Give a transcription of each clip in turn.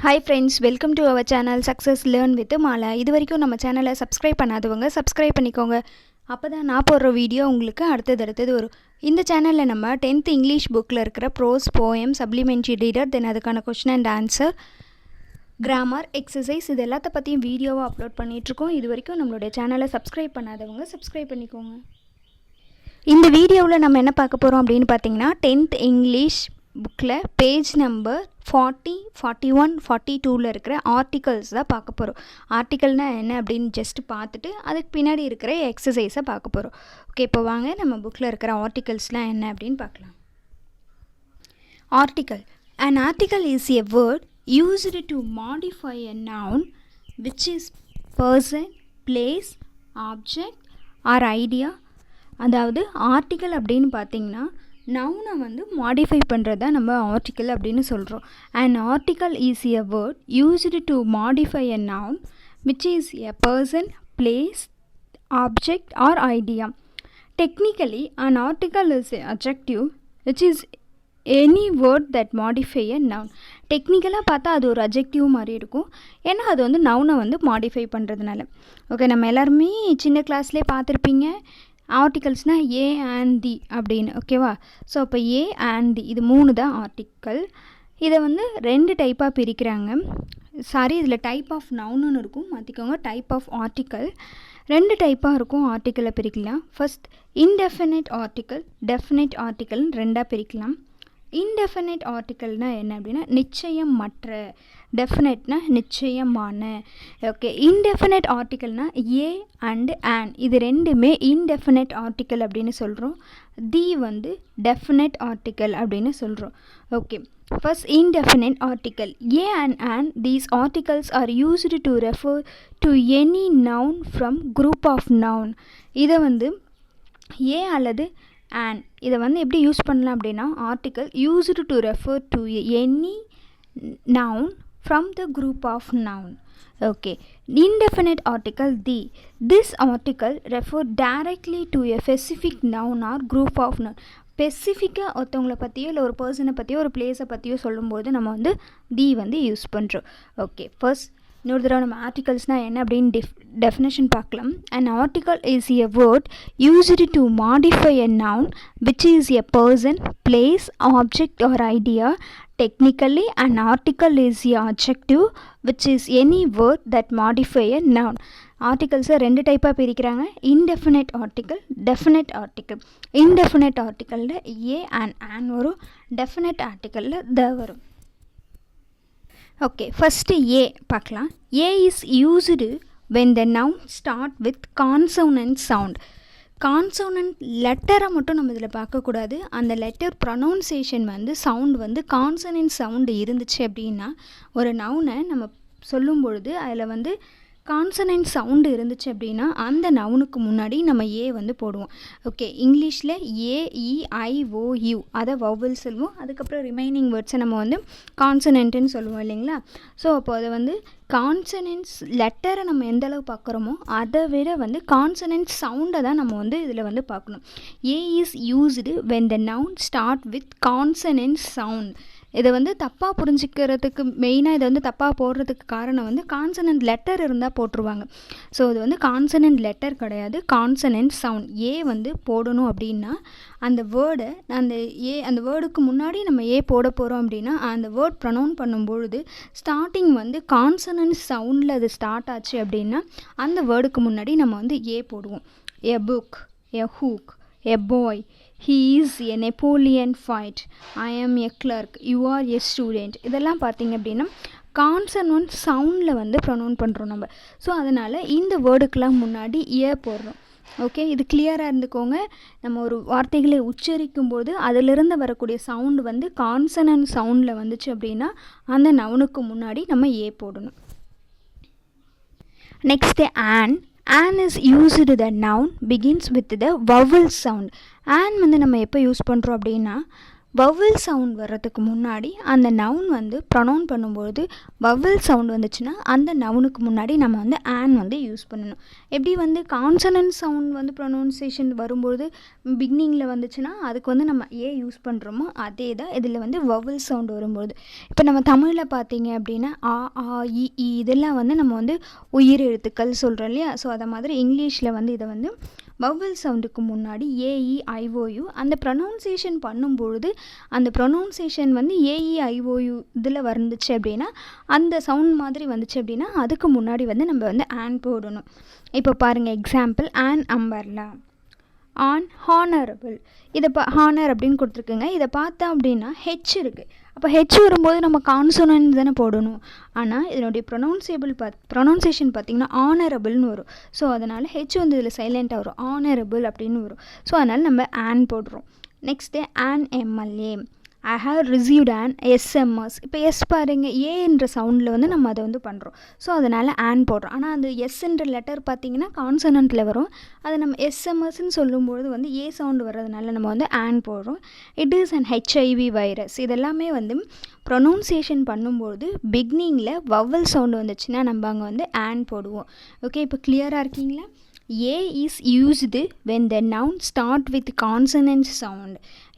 Hi friends, welcome to our channel Success Learn with Mala. இது வரைக்கும் நம்ம சேனலை சப்ஸ்கிரைப் பண்ணாதவங்க சப்ஸ்கிரைப் பண்ணிக்கோங்க. அப்பதான் நான் போடுற வீடியோ உங்களுக்கு அடுத்தது வரும். இந்த சேனல்ல நம்ம 10th இங்கிலீஷ் புக்ல இருக்கிற ப்ரோஸ், போயம், சப்ளிமெண்டரி ரீடர், தென் அதுக்கான question and answer, grammar, exercise இது எல்லாத்த பத்தியும் வீடியோவா அப்லோட் பண்ணிட்டு இருக்கோம். இது வரைக்கும் நம்மளுடைய சேனலை சப்ஸ்கிரைப் பண்ணாதவங்க சப்ஸ்கிரைப் பண்ணிக்கோங்க. இந்த வீடியோவில் நம்ம என்ன பார்க்க போறோம் அப்படினு பாத்தீங்கன்னா 10th இங்கிலீஷ் புக்கில் பேஜ் நம்பர் 40, 41, 42ல் இருக்கிற ஆர்டிகல்ஸ் தான் பார்க்க போகிறோம். ஆர்டிக்கல்னால் என்ன அப்படின்னு ஜஸ்ட் பார்த்துட்டு அதுக்கு பின்னாடி இருக்கிற எக்ஸசைஸை பார்க்க போகிறோம். ஓகே, இப்போ வாங்க நம்ம புக்கில் இருக்கிற ஆர்டிகல்ஸ்லாம் என்ன அப்படின்னு பார்க்கலாம். Article. An article is a word used to modify a noun which is person, place, object or idea. அதாவது ஆர்டிக்கல் அப்படின்னு பார்த்தீங்கன்னா நவுனை வந்து மாடிஃபை பண்ணுறதா நம்ம ஆர்டிக்கல் அப்படின்னு சொல்கிறோம். And article is a word used to modify a noun which is a person, place, object R idea. Technically an article is a adjective which is any word that modify a noun. டெக்னிக்கலாக பார்த்தா அது ஒரு adjective மாதிரி இருக்கும், ஏன்னா அது வந்து நவுனை வந்து மாடிஃபை பண்ணுறதுனால. ஓகே, நம்ம எல்லாருமே சின்ன கிளாஸ்லேயே பார்த்துருப்பீங்க ஆர்டிகல்ஸ்னால் ஏ அண்ட் தி அப்படின்னு. ஓகேவா? ஸோ அப்போ ஏ அண்ட் தி இது 3 தான் ஆர்டிக்கல். இதை வந்து 2 டைப்பாக பிரிக்கிறாங்க. இதில் டைப் ஆஃப் நவுன்னு இருக்கும், மாற்றிக்கோங்க. டைப் ஆஃப் ஆர்டிக்கல் 2 டைப்பாக இருக்கும். ஆர்டிக்கலை பிரிக்கலாம். ஃபர்ஸ்ட் இன்டெஃபினைட் ஆர்டிக்கல், டெஃபினைட் ஆர்டிக்கல்னு 2ஆக பிரிக்கலாம். இன்டெஃபினைட் ஆர்டிக்கல்னால் என்ன அப்படின்னா நிச்சயம் மற்ற, டெஃபினைட்னா நிச்சயமான. ஓகே, இன்டெஃபினைட் ஆர்டிக்கல்னால் ஏ அண்டு ஆன் இது ரெண்டுமே இன்டெஃபினைட் ஆர்டிக்கல் அப்படின்னு சொல்கிறோம். தி வந்து டெஃபினைட் ஆர்டிக்கல் அப்படின்னு சொல்கிறோம். Okay, first indefinite article. A and an, these articles are used to refer to any noun from group of noun. இதை வந்து ஏ அல்லது and இதை வந்து எப்படி யூஸ் பண்ணலாம் அப்படின்னா article used to refer to any noun from the group of noun. Okay, indefinite article the. This article refer directly to a specific noun or group of noun. ஸ்பெசிஃபிக்காக ஒருத்தவங்களை பற்றியோ இல்லை ஒரு பர்சனை பற்றியோ ஒரு பிளேஸை பற்றியோ சொல்லும்போது நம்ம வந்து தி வந்து யூஸ் பண்ணுறோம். ஓகே, ஃபர்ஸ்ட் இன்னொரு தடவை நம்ம ஆர்டிகல்ஸ்னால் என்ன அப்படின்னு டெஃபினேஷன் பார்க்கலாம். An article is a word used to modify a noun which is a person, place, object or idea. Technically, an article is a adjective which is any word that modify a noun. ஆர்டிகல்ஸை 2 டைப்பாக பிரிக்கிறாங்க. Indefinite article, definite article. Indefinite ஆர்டிக்கலில் a and an வரும், definite ஆர்டிக்கலில் the வரும். Okay, first a பார்க்கலாம். A is used when the noun start with consonant sound. Consonant லெட்டரை மட்டும் நம்ம இதில் பார்க்கக்கூடாது. அந்த லெட்டர் ப்ரொனவுன்சியேஷன் வந்து சவுண்ட் வந்து கான்சனன்ட் சவுண்டு இருந்துச்சு அப்படின்னா ஒரு நவுனை நம்ம சொல்லும் பொழுது அதில் வந்து கான்சனன்ட் சவுண்டு இருந்துச்சு அப்படின்னா அந்த நவுனுக்கு முன்னாடி நம்ம ஏ வந்து போடுவோம். ஓகே, இங்கிலீஷில் ஏஇஐஓயு அதை வௌவல் சொல்லுவோம். அதுக்கப்புறம் ரிமைனிங் வேர்ட்ஸை நம்ம வந்து கான்சனன்ட்டுன்னு சொல்லுவோம் இல்லைங்களா? ஸோ அப்போ அதை வந்து கான்சனன்ட்ஸ் லெட்டரை நம்ம எந்த அளவு பார்க்குறோமோ அதை விட வந்து கான்சனன்ட் சவுண்டை தான் நம்ம வந்து இதில் வந்து பார்க்கணும். A is used when the noun start with consonant sound. இதை வந்து தப்பாக புரிஞ்சிக்கிறதுக்கு மெயினாக இதை வந்து தப்பாக போடுறதுக்கு காரணம் வந்து கான்சனன்ட் லெட்டர் இருந்தால் போட்டுருவாங்க. ஸோ இது வந்து கான்சனன்ட் லெட்டர் கிடையாது, கான்சனன்ட் சவுண்ட். ஏ வந்து போடணும் அப்படின்னா அந்த வேர்டை அந்த வேர்டுக்கு முன்னாடி நம்ம ஏ போட போகிறோம் அப்படின்னா அந்த வேர்ட் ப்ரொனவுன் பண்ணும்பொழுது ஸ்டார்டிங் வந்து கான்சனன்ட் சவுண்டில் அது ஸ்டார்ட் ஆச்சு அப்படின்னா அந்த வேர்டுக்கு முன்னாடி நம்ம வந்து ஏ போடுவோம். A book, a hook, a boy, he is a Napoleon fight, I am a clerk, you are a student. இதெல்லாம் பார்த்தீங்க அப்படின்னா கான்சனன்ட் சவுண்டில் வந்து ப்ரொனவுன் பண்ணுறோம் நம்ம. ஸோ அதனால் இந்த வேர்டுக்கெலாம் முன்னாடி ஏ போடுறோம். ஓகே, இது கிளியராக இருந்துக்கோங்க. நம்ம ஒரு வார்த்தைகளை உச்சரிக்கும் போது அதிலிருந்து வரக்கூடிய சவுண்டு வந்து கான்சனன்ட் சவுண்டில் வந்துச்சு அப்படின்னா அந்த நவுனுக்கு முன்னாடி நம்ம ஏ போடணும். Next on. An is used the noun begins with the vowel sound. An வந்து நம்ம எப்போ யூஸ் பண்ணுறோம் அப்படின்னா வவல் சவுண்ட் வர்றதுக்கு முன்னாடி அந்த நவுன் வந்து ப்ரொனவுன் பண்ணும்பொழுது வவல் சவுண்ட் வந்துச்சுன்னா அந்த நவுனுக்கு முன்னாடி நம்ம வந்து ஆன் வந்து யூஸ் பண்ணணும். எப்படி வந்து கான்சனன்ட் சவுண்ட் வந்து ப்ரொனவுன்சியேஷன் வரும்போது பிகினிங்கில் வந்துச்சுன்னா அதுக்கு வந்து நம்ம ஏ யூஸ் பண்ணுறோமோ அதே தான் இதில் வந்து வவல் சவுண்ட் வரும்போது. இப்போ நம்ம தமிழில் பார்த்தீங்க அப்படின்னா ஆ ஆ இ ஈ இதெல்லாம் வந்து நம்ம வந்து உயிர் எழுத்துக்கள் சொல்கிறோம் இல்லையா. ஸோ அதை மாதிரி இங்கிலீஷில் வந்து இதை வந்து வவல் சவுண்டுக்கு முன்னாடி ஏஇ ஐஓயு அந்த ப்ரொனவுன்சியேஷன் பண்ணும்பொழுது அந்த ப்ரொனவுன்சியேஷன் வந்து ஏஇ ஐஓயு இதில் வந்துச்சு அப்படின்னா அந்த சவுண்ட் மாதிரி வந்துச்சு அப்படின்னா அதுக்கு முன்னாடி வந்து நம்ம வந்து ஆன் போடணும். இப்போ பாருங்கள் example on umbrella, on honourable. இதை ஹானர் அப்படின்னு கொடுத்துருக்குங்க. இதை பார்த்தா அப்படின்னா ஹெச் இருக்குது. அப்போ ஹெச் வரும்போது நம்ம கான்சோனன்ட் தானே போடணும். ஆனால் இதனுடைய ப்ரொனவுன்சியேஷன் பார்த்திங்கன்னா ஆனரபிள்னு வரும். ஸோ அதனால் ஹெச் வந்து இதில் சைலண்ட்டாக வரும், ஆனரபிள் அப்படின்னு வரும். ஸோ அதனால் நம்ம ஆன் போடுறோம். Next on MLA, I have received on SMS. இப்போ எஸ் பாருங்கள் ஏன்ற சவுண்டில் வந்து நம்ம அதை வந்து பண்ணுறோம். ஸோ அதனால் ஆன் போடுறோம். ஆனால் அந்த எஸ்ன்ற லெட்டர் பார்த்திங்கன்னா கான்சனண்ட்டில் வரும். அதை நம்ம எஸ்எம்எஸ்ன்னு சொல்லும்பொழுது வந்து ஏ சவுண்டு வர்றதுனால நம்ம வந்து ஆன் போடுறோம். It is and HIV virus. இதெல்லாமே வந்து ப்ரொனவுன்சியேஷன் பண்ணும்போது பிகினிங்கில் வவல் சவுண்டு வந்துச்சுன்னா நம்ம அங்கே வந்து ஆன் போடுவோம். ஓகே, இப்போ கிளியராக இருக்கீங்களா? A is used when the noun start with consonant sound.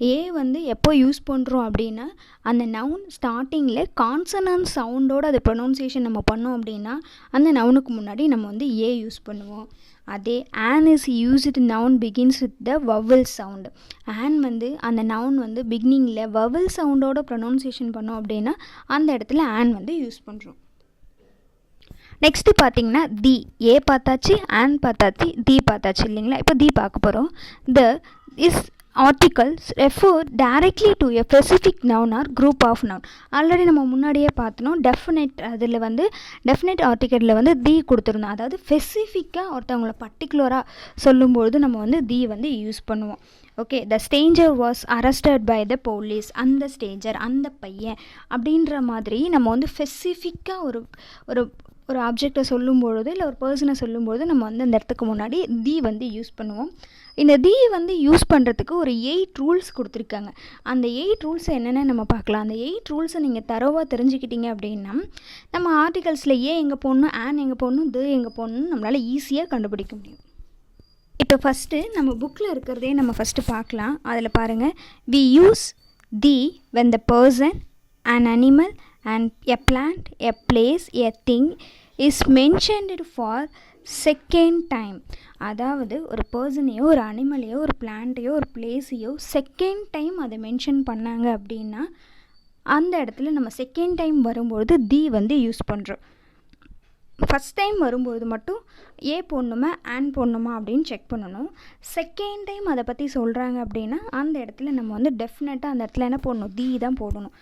A வந்து எப்போ யூஸ் பண்ணுறோம் அப்படின்னா அந்த நவுன் ஸ்டார்டிங்கில் கான்சனன்ட் சவுண்டோடு அது ப்ரொனவுன்சியேஷன் நம்ம பண்ணோம் அப்படின்னா அந்த நவுனுக்கு முன்னாடி நம்ம வந்து ஏ யூஸ் பண்ணுவோம். அதே on is used noun begins with the vowel sound. On வந்து அந்த நவுன் வந்து பிகினிங்கில் வவல் சவுண்டோட ப்ரொனவுன்சியேஷன் பண்ணோம் அப்படின்னா அந்த இடத்துல ஆன் வந்து யூஸ் பண்ணுறோம். நெக்ஸ்ட்டு பார்த்தீங்கன்னா தி. ஏ பார்த்தாச்சு, ஆன் பார்த்தாச்சு, தி பார்த்தாச்சு இல்லைங்களா. இப்போ தி பார்க்க போகிறோம். The is articles refer directly to a specific noun or group of noun. Already நம்ம முன்னாடியே பார்த்தோம் டெஃபினெட், அதில் வந்து டெஃபினெட் ஆர்டிக்கலில் வந்து தி கொடுத்துருந்தோம். அதாவது ஸ்பெசிஃபிக்காக ஒருத்தவங்கள பர்டிகுலராக சொல்லும்பொழுது நம்ம வந்து தி வந்து யூஸ் பண்ணுவோம். Okay, the stranger was arrested by the police. அந்த ஸ்ட்ரேஞ்சர், அந்த பையன் அப்படின்ற மாதிரி நம்ம வந்து ஸ்பெசிஃபிக்காக ஒரு ஆப்ஜெக்டை சொல்லும்பொழுது இல்லை ஒரு பர்சனை சொல்லும்பொழுது நம்ம வந்து அந்த இடத்துக்கு முன்னாடி தி வந்து யூஸ் பண்ணுவோம். இந்த தி வந்து யூஸ் பண்ணுறதுக்கு ஒரு 8 ரூல்ஸ் கொடுத்துருக்காங்க. அந்த 8 ரூல்ஸை என்னென்ன நம்ம பார்க்கலாம். அந்த 8 ரூல்ஸை நீங்கள் தரோவாக தெரிஞ்சுக்கிட்டீங்க அப்படின்னா நம்ம ஆர்டிகல்ஸில் ஏ எங்கே போடணும், ஆன் எங்கே போடணும், தி எங்கே போடணும்னு நம்மளால் ஈஸியாக கண்டுபிடிக்க முடியும். இப்போ ஃபஸ்ட்டு நம்ம புக்கில் இருக்கிறதே நம்ம ஃபஸ்ட்டு பார்க்கலாம். அதில் பாருங்கள், we use the when the person, an animal and a plant, a place, a thing is mentioned for second time. அதாவது ஒரு பர்சனையோ ஒரு அனிமலையோ ஒரு பிளான்ட்டையோ ஒரு பிளேஸையோ செகண்ட் டைம் அதை மென்ஷன் பண்ணாங்க அப்படின்னா அந்த இடத்துல நம்ம செகண்ட் டைம் வரும்பொழுது தி வந்து யூஸ் பண்ணுறோம். ஃபஸ்ட் டைம் வரும்போது மட்டும் ஏ போடணுமா ஆன் போடணுமா அப்படின்னு செக் பண்ணணும். செகண்ட் டைம் அதை பற்றி சொல்கிறாங்க அப்படின்னா அந்த இடத்துல நம்ம வந்து டெஃபினட்டாக அந்த இடத்துல என்ன போடணும், தி தான் போடணும்.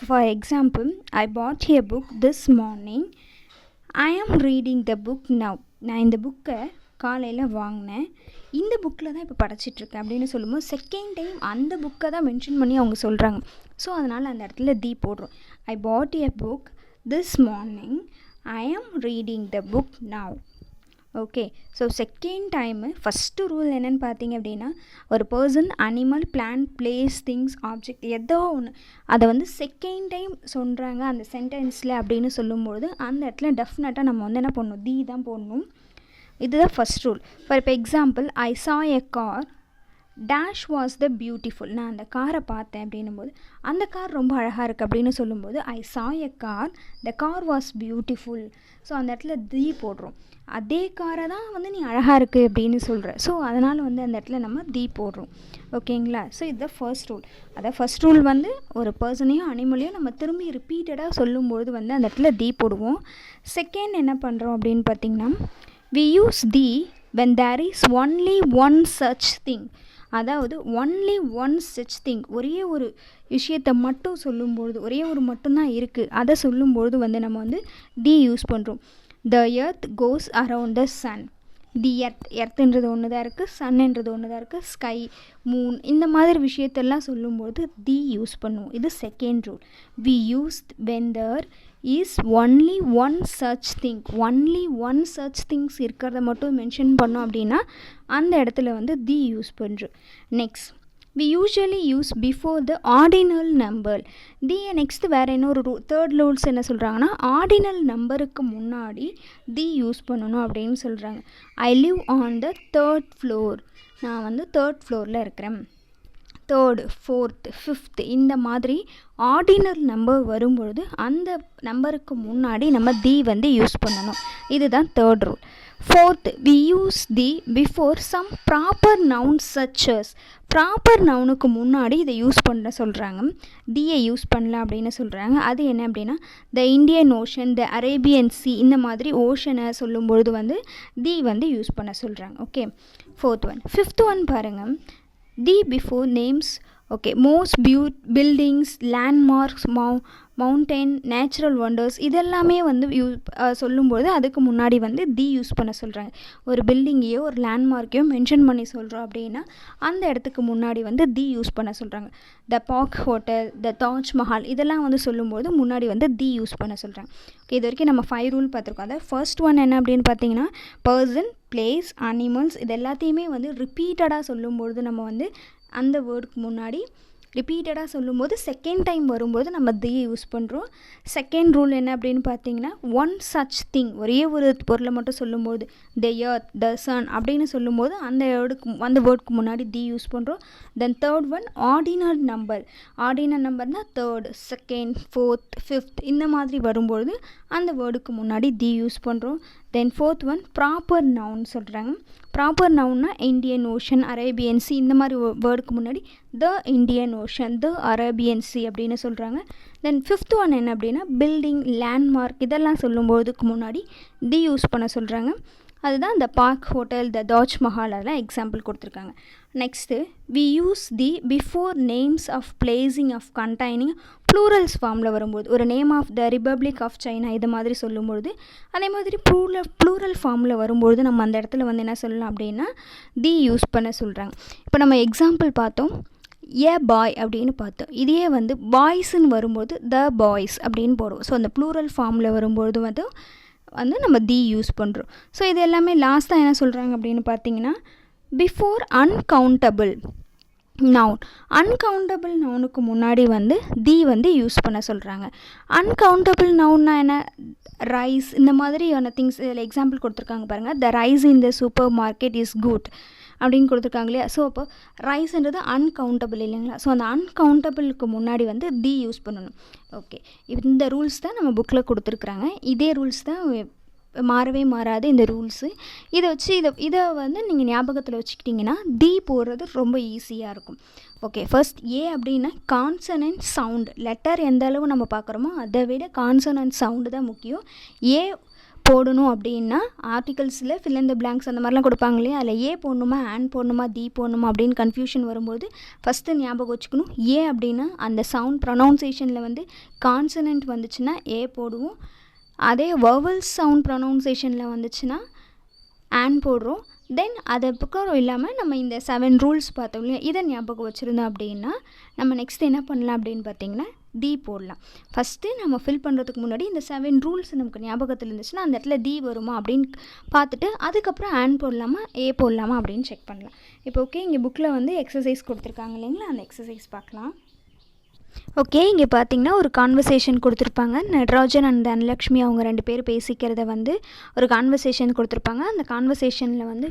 For example, I bought a book this morning, I am reading the book now. நான் இந்த புக்கை காலையில் வாங்கினேன், இந்த புக்கில் தான் இப்போ படிச்சிட்ருக்கேன் அப்படின்னு சொல்லும்போது செகண்ட் டைம் அந்த புக்கை தான் மென்ஷன் பண்ணி அவங்க சொல்கிறாங்க. ஸோ அதனால் அந்த இடத்துல தி போடுறோம். I bought a book this morning, I am reading the book now. Okay, so second time first rule என்னென்னு பார்த்தீங்க அப்படின்னா ஒரு person, animal, plant, place, things, object ஏதோ ஒன்று அதை வந்து செகண்ட் டைம் சொல்கிறாங்க அந்த சென்டென்ஸில் அப்படின்னு சொல்லும்போது அந்த இடத்துல டெஃபினட்டாக நம்ம வந்து என்ன பண்ணணும், தி தான் போடணும். இதுதான் ஃபஸ்ட் ரூல். ஃபார் இப்போ எக்ஸாம்பிள், ஐ சா a car dash was the beautiful. நான் அந்த காரை பார்த்தேன் அப்படின்னும்போது அந்த கார் ரொம்ப அழகாக இருக்குது அப்படின்னு சொல்லும்போது ஐ சா a car, the car was beautiful. So அந்த இடத்துல தி போடுறோம். அதே காரை தான் வந்து நீ அழகாக இருக்குது அப்படின்னு சொல்கிற. ஸோ அதனால் வந்து அந்த இடத்துல நம்ம தி போடுறோம். ஓகேங்களா. ஸோ இதுதான் ஃபர்ஸ்ட் ரூல். அதான் ஃபர்ஸ்ட் ரூல் வந்து ஒரு பர்சனையும் அனிமலையும் நம்ம திரும்பி ரிப்பீட்டடாக சொல்லும்போது வந்து அந்த இடத்துல தி போடுவோம். செகண்ட் என்ன பண்ணுறோம் அப்படின்னு பார்த்திங்கன்னா, we use the when there is only one such thing. அதாவது ஒன்லி ஒன் சச் திங், ஒரே ஒரு விஷயத்தை மட்டும் சொல்லும்பொழுது, ஒரே ஒரு மட்டும்தான் இருக்குது அதை சொல்லும்பொழுது வந்து நம்ம வந்து தி யூஸ் பண்ணுறோம். The earth goes around the sun. The எர்த்துன்றது ஒன்று தான் இருக்குது, சன்ன்றது ஒன்று தான் இருக்குது, ஸ்கை, மூன் இந்த மாதிரி விஷயத்தெல்லாம் சொல்லும்போது தி யூஸ் பண்ணுவோம். இது second rule. We use when there is only one such thing. Only one such things இருக்கிறத மட்டும் மென்ஷன் பண்ணோம் அப்படின்னா அந்த இடத்துல வந்து தி யூஸ் பண்ணுறோம். Next, we usually use before the ordinal number. The next வேறு இன்னொரு தேர்ட் ரூல்ஸ் என்ன சொல்கிறாங்கன்னா, ஆர்டினல் நம்பருக்கு முன்னாடி தி யூஸ் பண்ணணும் அப்படின்னு சொல்கிறாங்க. I live on the third floor, நான் வந்து தேர்ட் ஃப்ளோரில் இருக்கிறேன். தேர்டு, ஃபோர்த்து, ஃபிஃப்த்து இந்த மாதிரி ஆர்டினல் நம்பர் வரும்பொழுது அந்த நம்பருக்கு முன்னாடி நம்ம தி வந்து யூஸ் பண்ணணும். இதுதான் third rule. Fourth, we use the before some proper noun such as. Proper நவுனுக்கு முன்னாடி இதை யூஸ் பண்ண சொல்கிறாங்க, டியை யூஸ் பண்ணல அப்படின்னு சொல்கிறாங்க. அது என்ன அப்படின்னா, த Indian Ocean, the Arabian Sea இந்த மாதிரி ஓஷனை சொல்லும்பொழுது வந்து தி வந்து யூஸ் பண்ண சொல்கிறாங்க. Okay, fourth one. Fifth one பாருங்கள், the before names. Okay, most buildings, landmarks, mountain, natural wonders இதெல்லாமே வந்து சொல்லும்போது அதுக்கு முன்னாடி வந்து தி யூஸ் பண்ண சொல்கிறாங்க. ஒரு பில்டிங்கையோ ஒரு லேண்ட்மார்க்கையோ மென்ஷன் பண்ணி சொல்கிறோம் அப்படின்னா அந்த இடத்துக்கு முன்னாடி வந்து தி யூஸ் பண்ண சொல்கிறாங்க. த பார்க் ஹோட்டல், த தாஜ்மஹால் இதெல்லாம் வந்து சொல்லும்போது முன்னாடி வந்து தி யூஸ் பண்ண சொல்கிறாங்க. ஓகே, இது வரைக்கும் நம்ம 5 ரூல் பார்த்துருக்கோம். அதாவது ஃபர்ஸ்ட் ஒன் என்ன அப்படின்னு பார்த்தீங்கன்னா, பர்சன், பிளேஸ், அனிமல்ஸ் இது எல்லாத்தையுமே வந்து ரிப்பீட்டடாக சொல்லும்பொழுது நம்ம வந்து அந்த வேர்டுக்கு முன்னாடி ரிப்பீட்டடாக சொல்லும்போது செகண்ட் டைம் வரும்போது நம்ம தி யூஸ் பண்ணுறோம். செகண்ட் ரூல் என்ன அப்படின்னு பார்த்தீங்கன்னா, ஒன் சச் திங் ஒரே ஒரு பொருளை மட்டும் சொல்லும்போது த எர்த், த சன் அப்படின்னு சொல்லும்போது அந்த வேர்டுக்கு முன்னாடி தி யூஸ் பண்ணுறோம். Then third one ordinal number. Ordinal நம்பர்னால் தேர்டு, செகண்ட், ஃபோர்த், ஃபிஃப்த் இந்த மாதிரி வரும்பொழுது அந்த வேர்டுக்கு முன்னாடி தி யூஸ் பண்ணுறோம். Then fourth one proper noun சொல்கிறாங்க. ப்ராப்பர் நவுன்னா இந்தியன் ஓஷன், அரேபியன் சி இந்த மாதிரி வேர்டுக்கு முன்னாடி the Indian Ocean, the Arabian Sea அப்படின்னு சொல்கிறாங்க. தென் ஃபிஃப்த் ஒன் என்ன அப்படின்னா, பில்டிங், லேண்ட்மார்க் இதெல்லாம் சொல்லும்போதுக்கு முன்னாடி தி யூஸ் பண்ண சொல்கிறாங்க. அதுதான் இந்த பார்க் ஹோட்டல், த தாஜ்மஹால் அதெல்லாம் எக்ஸாம்பிள் கொடுத்துருக்காங்க. Next, we use the before names of placing of containing plurals ஃபார்மில் வரும்போது ஒரு name of the republic of China இது மாதிரி சொல்லும்பொழுது அதே மாதிரி ப்ளூரல் ஃபார்மில் வரும்பொழுது நம்ம அந்த இடத்துல வந்து என்ன சொல்லலாம் அப்படின்னா தி யூஸ் பண்ண சொல்கிறாங்க. இப்போ நம்ம எக்ஸாம்பிள் பார்த்தோம், ஏ பாய் அப்படின்னு பார்த்தோம். இதையே வந்து பாய்ஸுன்னு வரும்போது த பாய்ஸ் அப்படின்னு போடுவோம். ஸோ அந்த ப்ளூரல் ஃபார்மில் வரும்பொழுது வந்து நம்ம தி யூஸ் பண்ணுறோம். ஸோ இது எல்லாமே லாஸ்ட்டாக என்ன சொல்கிறாங்க அப்படின்னு பார்த்தீங்கன்னா, பிஃபோர் அன்கவுண்டபிள் நவுன். அன்கவுண்டபிள் நவுனுக்கு முன்னாடி வந்து தி வந்து யூஸ் பண்ண சொல்கிறாங்க. அன்கவுண்டபிள் நவுன்னா என்ன, ரைஸ் இந்த மாதிரியான திங்ஸ் இதில் எக்ஸாம்பிள் கொடுத்துருக்காங்க பாருங்கள். The rice in the supermarket is good அப்படின்னு கொடுத்துருக்காங்க இல்லையா. ஸோ அப்போ ரைஸ்ன்றது அன்கவுண்டபிள் இல்லைங்களா. ஸோ அந்த அன்கவுண்டபிளுக்கு முன்னாடி வந்து தி யூஸ் பண்ணணும். ஓகே, இந்த ரூல்ஸ் தான் நம்ம புக்கில் கொடுத்துருக்குறாங்க. இதே ரூல்ஸ் தான் மாறவே மாறாது இந்த ரூல்ஸு. இதை வச்சு இதை வந்து நீங்கள் ஞாபகத்தில் வச்சுக்கிட்டிங்கன்னா தி போடுறது ரொம்ப ஈஸியாக இருக்கும். ஓகே, ஃபர்ஸ்ட் ஏ அப்படின்னா கான்சனன்ட் சவுண்டு. லெட்டர் எந்த அளவு நம்ம பார்க்குறோமோ அதை விட கான்சனன்ட் சவுண்டு தான் முக்கியம். ஏ போடணும் அப்படின்னா ஆர்டிகல்ஸில் ஃபில் இன் த பிளாங்க்ஸ் அந்த மாதிரிலாம் கொடுப்பாங்க இல்லையா, அதில் ஏ போடணுமா ஆன் போடணுமா தி போடணுமா அப்படின்னு கன்ஃபியூஷன் வரும்போது ஃபஸ்ட்டு ஞாபகம் வச்சுக்கணும், ஏ அப்படின்னா அந்த சவுண்ட் ப்ரொனவுன்சேஷனில் வந்து கான்சனன்ட் வந்துச்சுன்னா ஏ போடுவோம். அதே வவல் சவுண்ட் ப்ரொனவுன்சேஷனில் வந்துச்சுன்னா ஆன் போடுறோம். தென் அதை பக்கம் இல்லாமல் நம்ம இந்த 7 ரூல்ஸ் பார்த்தோம் இல்லையா, இதை ஞாபகம் வச்சுருந்தோம் அப்படின்னா நம்ம நெக்ஸ்ட் என்ன பண்ணலாம் அப்படின்னு பார்த்தீங்கன்னா தி போடலாம். ஃபஸ்ட்டு நம்ம ஃபில் பண்ணுறதுக்கு முன்னாடி இந்த 7 ரூல்ஸ் நமக்கு ஞாபகத்தில் இருந்துச்சுன்னா அந்த இடத்துல தி வருமா அப்படின்னு பார்த்துட்டு அதுக்கப்புறம் ஆன் போடலாமா ஏ போடலாமா அப்படின்னு செக் பண்ணலாம். இப்போ ஓகே, இங்கே புக்கில் வந்து எக்ஸசைஸ் கொடுத்துருக்காங்க இல்லைங்களா, அந்த எக்ஸசைஸ் பார்க்கலாம். ஓகே, இங்கே பார்த்தீங்கன்னா ஒரு கான்வர்சேஷன் கொடுத்துருப்பாங்க. நடராஜன் அண்ட் தனலக்ஷ்மி அவங்க 2 பேர் பேசிக்கிறத வந்து ஒரு கான்வர்சேஷன் கொடுத்துருப்பாங்க. அந்த கான்வர்சேஷனில் வந்து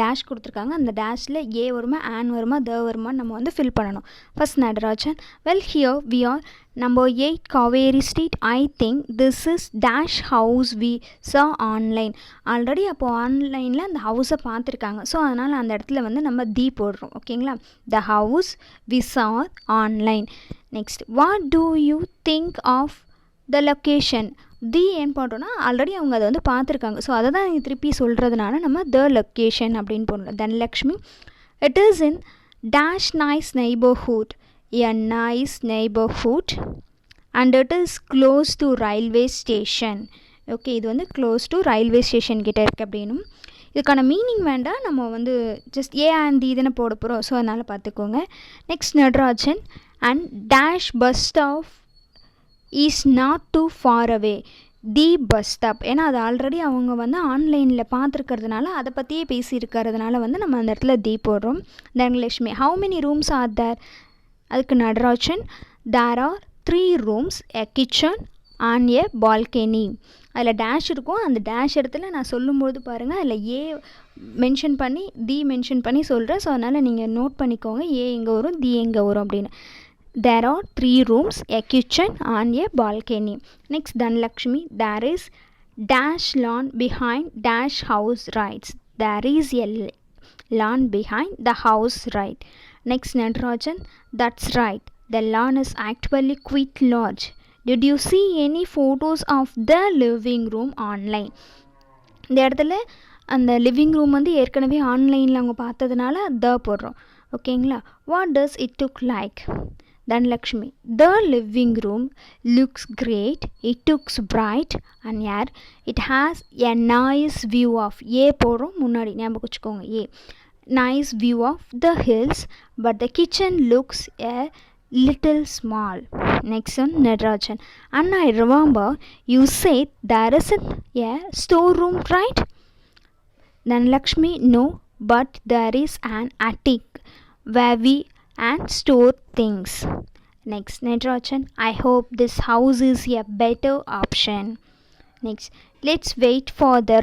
டேஷ் கொடுத்துருக்காங்க. அந்த டேஷில் ஏ வருமா ஆன் வருமா த வருமா நம்ம வந்து ஃபில் பண்ணணும். First Natarajan, well here we are number 8 Kaveri street. I think this is dash house we saw online. Already அப்போ ஆன்லைனில் அந்த ஹவுஸை பார்த்துருக்காங்க. ஸோ அதனால் அந்த இடத்துல வந்து நம்ம தி போடுறோம். ஓகேங்களா, the house we saw online. Next, what do you think of the location. The ஏன் போட்டோன்னா ஆல்ரெடி அவங்க அதை வந்து பார்த்துருக்காங்க. ஸோ அதை தான் திருப்பி சொல்கிறதுனால நம்ம த லொக்கேஷன் அப்படின்னு போடணும். Dhanalakshmi, it is in dash nice neighbourhood. A nice neighborhood and it is close to railway station. Okay, இது வந்து க்ளோஸ் டு ரயில்வே ஸ்டேஷன் கிட்டே இருக்குது அப்படின்னும். இதுக்கான மீனிங் வேண்டாம், நம்ம வந்து ஜஸ்ட் ஏ அண்ட் தி தானே போட போகிறோம். ஸோ அதனால் பார்த்துக்கோங்க. Next Natarajan, and dash bus stop is not too far away. The bus stop. ஏன்னா அது ஆல்ரெடி அவங்க வந்து ஆன்லைனில் பார்த்துருக்கிறதுனால அதை பற்றியே பேசியிருக்கிறதுனால வந்து நம்ம அந்த இடத்துல தி போடுறோம். Dhanalakshmi, how many rooms are there? அதுக்கு Natarajan, there are 3 rooms, a kitchen and a balcony. அதில் டேஷ் இருக்கும். அந்த டேஷ் இடத்துல நான் சொல்லும்போது பாருங்கள், அதில் ஏ மென்ஷன் பண்ணி தி மென்ஷன் பண்ணி சொல்கிறேன். ஸோ அதனால் நீங்கள் நோட் பண்ணிக்கோங்க, ஏ எங்கே வரும், தி எங்கே வரும் அப்படின்னு. There are 3 rooms, a kitchen and a balcony. Next, Dhanlakshmi, there is dash lawn behind dash house, right? There is a lawn behind the house, right? Next, Natarajan, that's right. The lawn is actually quite large. Did you see any photos of the living room online? இந்த இடத்துல அந்த living room வந்து ஏற்கனவே ஆன்லைனில் அவங்க பார்த்ததுனால த போடுறோம். ஓகேங்களா? What does it look like? Dhanlakshmi, the living room looks great. It looks bright and air. It has a nice view of ஏ போடுறோம் முன்னாடி, ஞாபகம் வச்சுக்கோங்க ஏ. Nice view of the hills, but the kitchen looks a little small. Next one, Natarajan, and I remember you said there isn't a storeroom, right? Dhanlakshmi, no, but there is an attic where we and store things. Next, Natarajan, I hope this house is a better option. Next, let's wait for the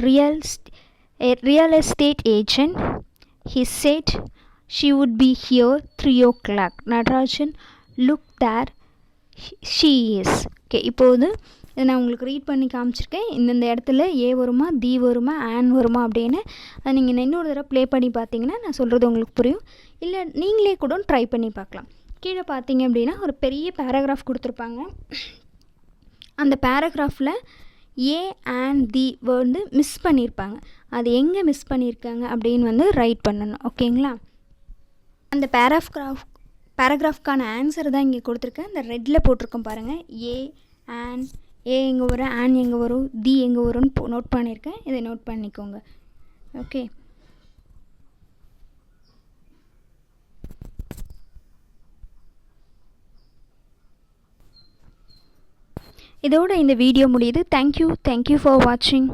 real estate agent. He said she would be here 3 o'clock. Natarajan, look there, she is. Okay, இப்போது இதை நான் உங்களுக்கு read பண்ணி காமிச்சிருக்கேன். இந்த இடத்துல ஏ வருமா, தி வருமா, ஆன் வருமா அப்படின்னு அதை நீங்கள் இன்னொரு தடவை ப்ளே பண்ணி பார்த்தீங்கன்னா நான் சொல்கிறது உங்களுக்கு புரியும். இல்லை நீங்களே கூட ட்ரை பண்ணி பார்க்கலாம். கீழே பார்த்தீங்க அப்படின்னா ஒரு பெரிய பேராகிராஃப் கொடுத்துருப்பாங்க. அந்த பேராகிராஃபில் ஏ அண்ட் தி வந்து மிஸ் பண்ணியிருப்பாங்க. அது எங்கே மிஸ் பண்ணியிருக்காங்க அப்படின்னு வந்து ரைட் பண்ணணும். ஓகேங்களா? அந்த பேராகிராஃப்கான ஆன்சர் தான் இங்கே கொடுத்துருக்கேன். இந்த ரெட்டில் போட்டிருக்கோம் பாருங்கள். ஏ எங்கே வரும், ஆன் எங்கே வரும், தி எங்கே வரும்னு நோட் பண்ணியிருக்கேன். இதை நோட் பண்ணிக்கோங்க. ஓகே, இதோட இந்த வீடியோ முடியுது. தேங்க்யூ ஃபார் வாட்சிங்.